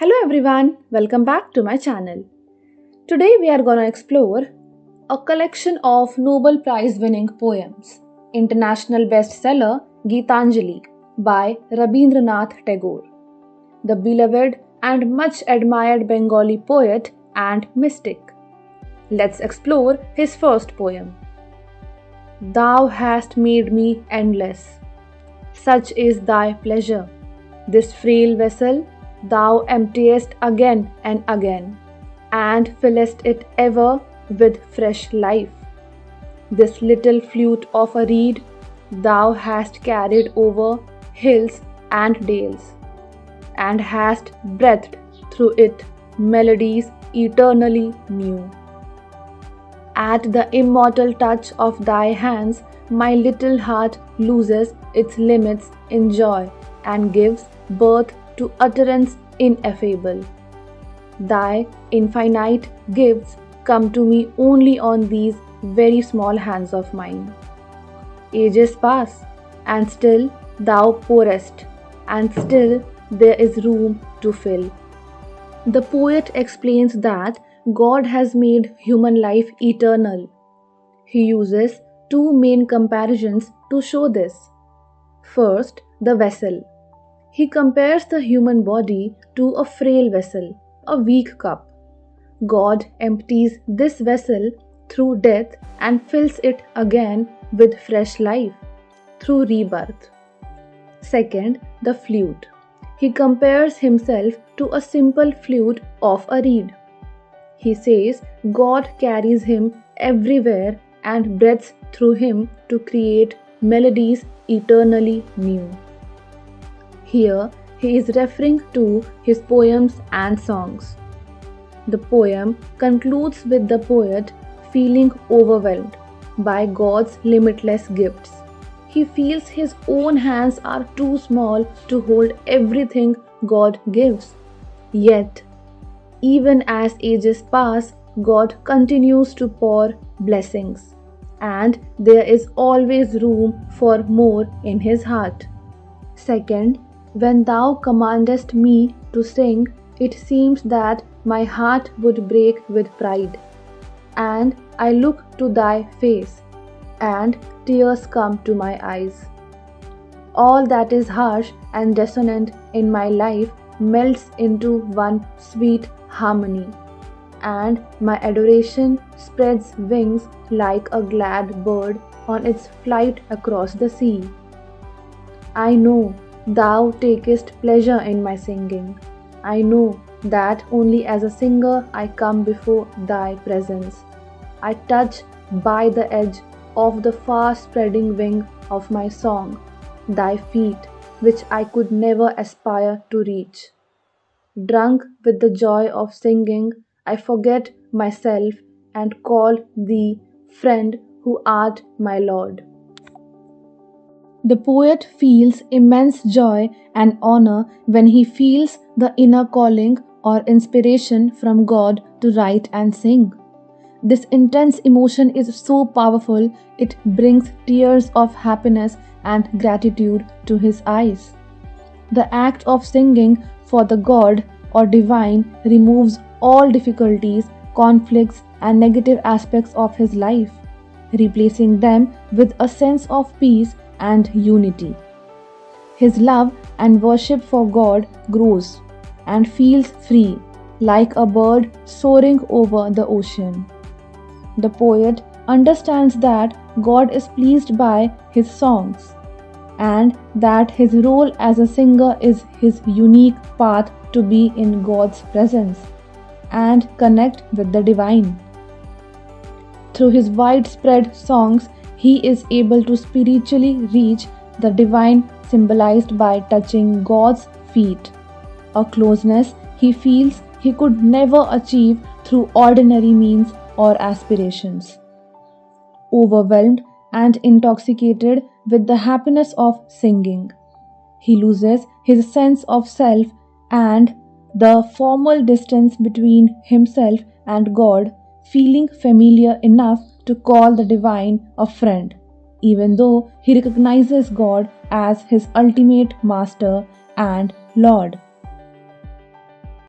Hello everyone, welcome back to my channel. Today we are going to explore a collection of Nobel Prize winning poems. International bestseller Gitanjali by Rabindranath Tagore, the beloved and much admired Bengali poet and mystic. Let's explore his first poem. Thou hast made me endless. Such is thy pleasure. This frail vessel thou emptiest again and again, and fillest it ever with fresh life. This little flute of a reed thou hast carried over hills and dales, and hast breathed through it melodies eternally new. At the immortal touch of thy hands, my little heart loses its limits in joy and gives birth to utterance ineffable. Thy infinite gifts come to me only on these very small hands of mine. Ages pass, and still thou pourest, and still there is room to fill. The poet explains that God has made human life eternal. He uses two main comparisons to show this. First, the vessel. He compares the human body to a frail vessel, a weak cup. God empties this vessel through death and fills it again with fresh life through rebirth. Second, the flute. He compares himself to a simple flute of a reed. He says God carries him everywhere and breathes through him to create melodies eternally new. Here he is referring to his poems and songs. The poem concludes with the poet feeling overwhelmed by God's limitless gifts. He feels his own hands are too small to hold everything God gives. Yet, even as ages pass, God continues to pour blessings, and there is always room for more in his heart. Second, when thou commandest me to sing, it seems that my heart would break with pride. And I look to thy face, and tears come to my eyes. All that is harsh and dissonant in my life melts into one sweet harmony, and my adoration spreads wings like a glad bird on its flight across the sea. I know thou takest pleasure in my singing. I know that only as a singer I come before thy presence. I touch by the edge of the far-spreading wing of my song thy feet, which I could never aspire to reach. Drunk with the joy of singing, I forget myself and call thee friend who art my Lord. The poet feels immense joy and honor when he feels the inner calling or inspiration from God to write and sing. This intense emotion is so powerful, it brings tears of happiness and gratitude to his eyes. The act of singing for the God or divine removes all difficulties, conflicts, and negative aspects of his life, replacing them with a sense of peace and unity. His love and worship for God grows and feels free, like a bird soaring over the ocean. The poet understands that God is pleased by his songs, and that his role as a singer is his unique path to be in God's presence and connect with the divine. Through his widespread songs, he is able to spiritually reach the divine, symbolized by touching God's feet, a closeness he feels he could never achieve through ordinary means or aspirations. Overwhelmed and intoxicated with the happiness of singing, he loses his sense of self and the formal distance between himself and God, feeling familiar enough to call the divine a friend, even though he recognizes God as his ultimate master and Lord.